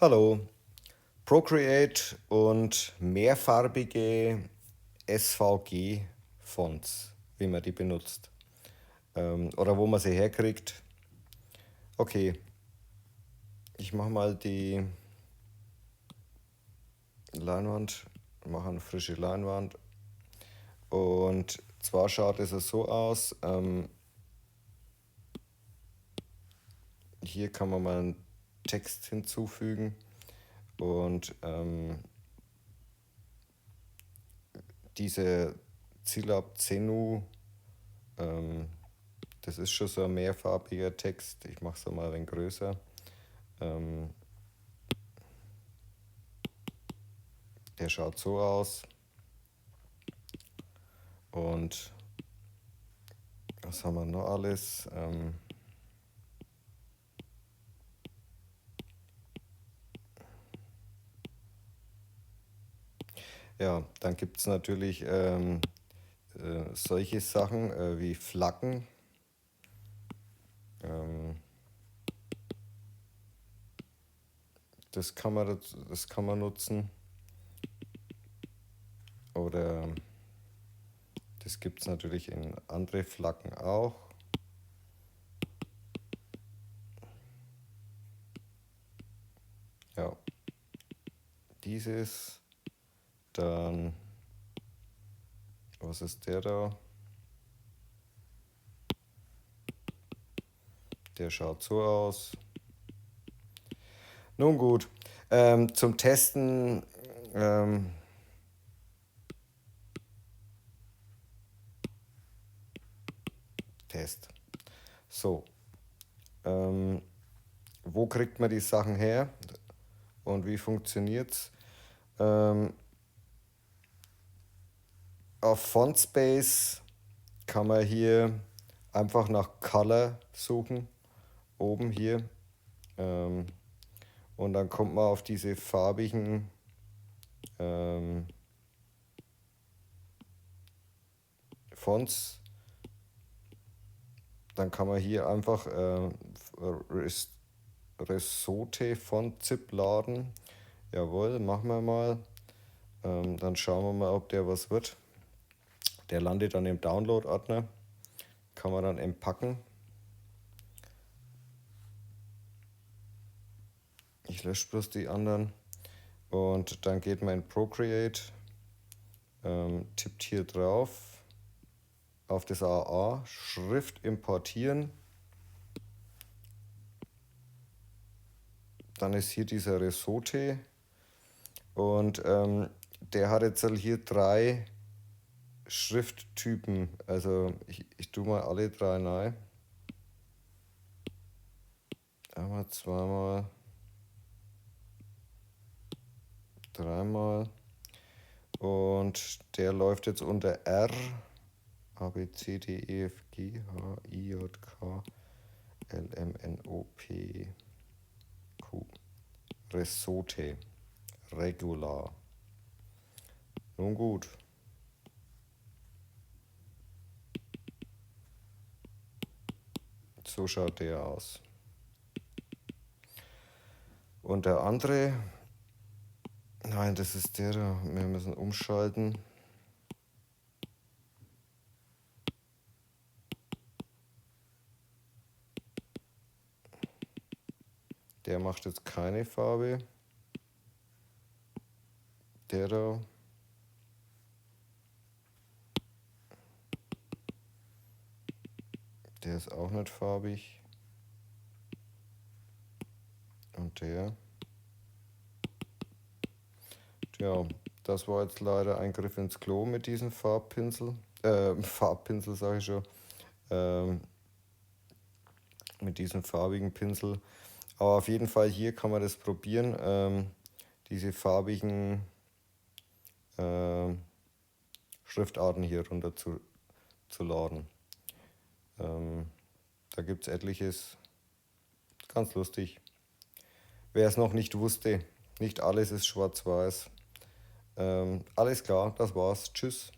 Hallo, Procreate und mehrfarbige SVG-Fonts, wie man die benutzt oder wo man sie herkriegt. Okay, ich mache mal die Leinwand, mache eine frische Leinwand und zwar schaut es so aus, hier kann man mal einen Text hinzufügen und diese Zilab Zenu, das ist schon so ein mehrfarbiger Text. Ich mache es mal ein wenig größer. Der schaut so aus. Und was haben wir noch alles? Ja, dann gibt es natürlich solche Sachen wie Flaggen. Das kann man nutzen. Oder das gibt es natürlich in andere Flaggen auch. Ja, dieses, dann, was ist der da? Der schaut so aus. Nun gut, zum Testen, Test. So, wo kriegt man die Sachen her und wie funktioniert's? Auf Fontspace kann man hier einfach nach Color suchen, oben hier. Und dann kommt man auf diese farbigen Fonts. Dann kann man hier einfach Resote Font Zip laden. Jawohl, machen wir mal. Dann schauen wir mal, ob der was wird. Der landet dann im Download-Ordner. Kann man dann entpacken. Ich lösche bloß die anderen. Und dann geht man in Procreate, tippt hier drauf auf das AA, Schrift importieren. Dann ist hier dieser Resote und der hat jetzt hier 3 Schrifttypen. Also ich tue mal alle 3 rein. Einmal, zweimal, dreimal. Und der läuft jetzt unter R, A, B, C, D, E, F, G, H, I, J, K, L, M, N, O, P, Q. Resote. Regular. Nun gut. So schaut der aus. Und der andere, nein, das ist der da. Wir müssen umschalten. Der macht jetzt keine Farbe. Der da. Der ist auch nicht farbig. Und der. Ja, das war jetzt leider ein Griff ins Klo mit diesem Farbpinsel. Farbpinsel sage ich schon. Mit diesem farbigen Pinsel. Aber auf jeden Fall hier kann man das probieren. Diese farbigen Schriftarten hier runter zu laden. Da gibt es etliches. Ganz lustig. Wer es noch nicht wusste, nicht alles ist schwarz-weiß. Alles klar, das war's. Tschüss.